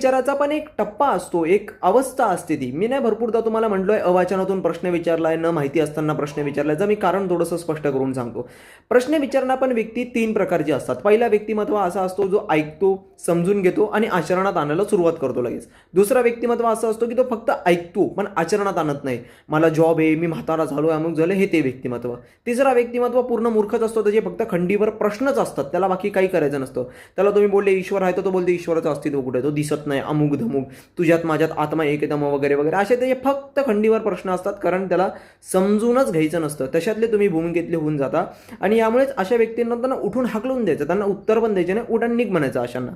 विचाराचा पण एक टप्पा असतो, एक अवस्था असते ती. मी नाही भरपूरदा तुम्हाला म्हटलोय अवाचनातून प्रश्न विचारलाय, न माहिती असताना प्रश्न विचारलाय. जर मी कारण थोडंसं स्पष्ट करून सांगतो. प्रश्न विचारणारा पण व्यक्ती 3 प्रकारची असतात. पहिला व्यक्तिमत्व असा असतो जो ऐकतो, समजून घेतो आणि आचरणात आणायला सुरुवात करतो लगेच. दुसरा व्यक्तिमत्व असं असतो की तो फक्त ऐकतो पण आचरणात आणत नाही. मला जॉब आहे, मी म्हातारा झालो, अमुक झालं, हे ते व्यक्तिमत्व. तिसरा व्यक्तिमत्व पूर्ण मूर्खच असतो, त्याचे फक्त खंडीवर प्रश्नच असतात, त्याला बाकी काही करायचं नसतं. त्याला तुम्ही बोलले ईश्वर आहे तर तो बोलते ईश्वराचं अस्तित्व कुठे, तो दिसत नाही, अमुक धमुक, तुझ्यात माझ्यात आत्मा एक येतं वगैरे वगैरे, असे त्याचे फक्त खंडीवर प्रश्न असतात, कारण त्याला समजूनच घ्यायचं नसतं. तशातले तुम्ही भूमिकेतले होऊन जाता आणि यामुळेच अशा व्यक्तींना त्यांना उठून हाकलून द्यायचं, त्यांना उत्तर पण द्यायचे नाही, उठण निघ म्हणायचं अशांना.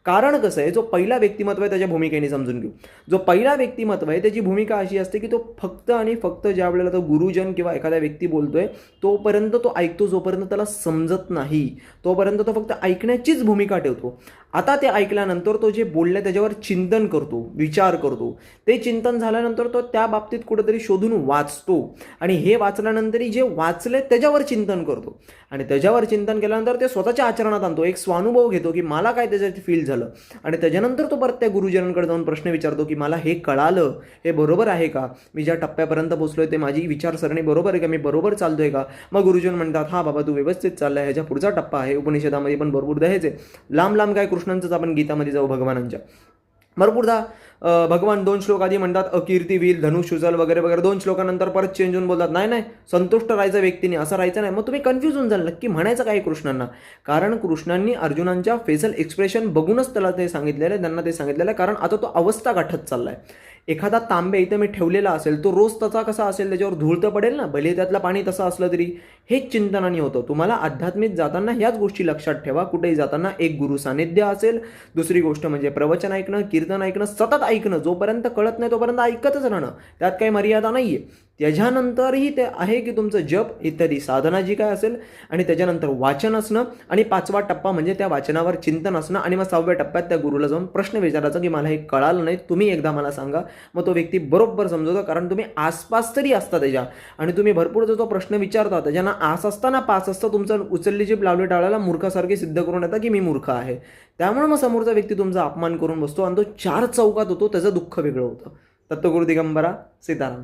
कारण कसं आहे, जो पहिला व्यक्तिमत्व आहे त्याच्या भूमिकेने समजून घेऊ. जो पहिला व्यक्तिमत्व आहे त्याची भूमिका अशी असते की तो फक्त आणि फक्त ज्या वेळेला तो गुरुजन किंवा एखादा व्यक्ती बोलतोय तोपर्यंत तो ऐकतो, जोपर्यंत त्याला समजत नाही तोपर्यंत तो फक्त ऐकण्याचीच भूमिका ठेवतो. आता ते ऐकल्यानंतर तो जे बोलले त्याच्यावर चिंतन करतो, विचार करतो. ते चिंतन झाल्यानंतर तो त्या बाबतीत कुठेतरी शोधून वाचतो आणि हे वाचल्यानंतरही जे वाचले त्याच्यावर चिंतन करतो आणि त्याच्यावर चिंतन केल्यानंतर ते स्वतःच्या आचरणात आणतो, एक स्वानुभव घेतो की मला काय त्याच्यात फील झालं आणि त्याच्यानंतर तो परत त्या गुरुजनांकडे जाऊन प्रश्न विचारतो की मला हे कळालं, हे बरोबर आहे का, मी ज्या टप्प्यापर्यंत पोहोचलोय ते माझी विचारसरणी बरोबर आहे का, मी बरोबर चालतोय का. मग गुरुजन म्हणतात हा बाबा तू व्यवस्थित चाललाय, ह्याच्या पुढचा टप्पा आहे उपनिषदामध्ये पण भरपूरदा हेच आहे. लांब लांब काय कृष्णांचंच आपण गीतामध्ये जाऊ भगवानांच्या. भरपूरदा भगवान 2 श्लोक आधी म्हणतात अकीर्ती व्हील, धनुष उचल वगैरे वगैरे. 2 श्लोकानंतर परत चेंज होऊन बोलतात नाही नाही संतुष्ट राहायचं व्यक्तीने, असं राहायचं नाही. मग तुम्ही कन्फ्यूज होऊन जाल नक्की म्हणायचं काय कृष्णांना. कारण कृष्णांनी अर्जुनांच्या फेसल एक्सप्रेशन बघूनच त्याला ते सांगितलेलं आहे, त्यांना ते सांगितलेलं आहे. कारण आता तो अवस्था गाठत चाललाय. एखादा तांबे इथं मी ठेवलेला असेल, तो रोज तसा कसा असेल, त्याच्यावर धूळ तर पडेल ना, भले त्यातलं पाणी तसं असलं तरी. हेच चिंतनाने होतं. तुम्हाला आध्यात्मिक जाताना ह्याच गोष्टी लक्षात ठेवा. कुठेही जाताना एक गुरु सानिध्य असेल, दुसरी गोष्ट म्हणजे प्रवचन ऐकणं, कीर्तन ऐकणं, सतत ऐकणं, जोपर्यंत कळत नाही तोपर्यंत ऐकतच राहणं, त्यात काही मर्यादा नाही आहे. त्याच्यानंतरही ते आहे की तुमचं जप इत्यादी साधना जी काय असेल आणि त्याच्यानंतर वाचन असणं आणि 5वा टप्पा म्हणजे त्या वाचनावर चिंतन असणं आणि मग 6व्या टप्प्यात त्या गुरुला जाऊन प्रश्न विचारायचा की मला हे कळालं नाही, तुम्ही एकदा मला सांगा. मग तो व्यक्ती बरोबर समजवतो, कारण तुम्ही आसपास तरी असता त्याच्या आणि तुम्ही भरपूर जो प्रश्न विचारता त्याच्यानं आस असताना पास असतं, तुमचं उचलली जीभ लावली टाळायला मूर्खासारखे सिद्ध करून येतं की मी मूर्ख आहे. त्यामुळे मग समोरचा व्यक्ती तुमचा अपमान करून बसतो आणि तो 4 चौकात होतो, त्याचं दुःख वेगळं होतं. दत्तगुरु दिगंबरा सीताराम.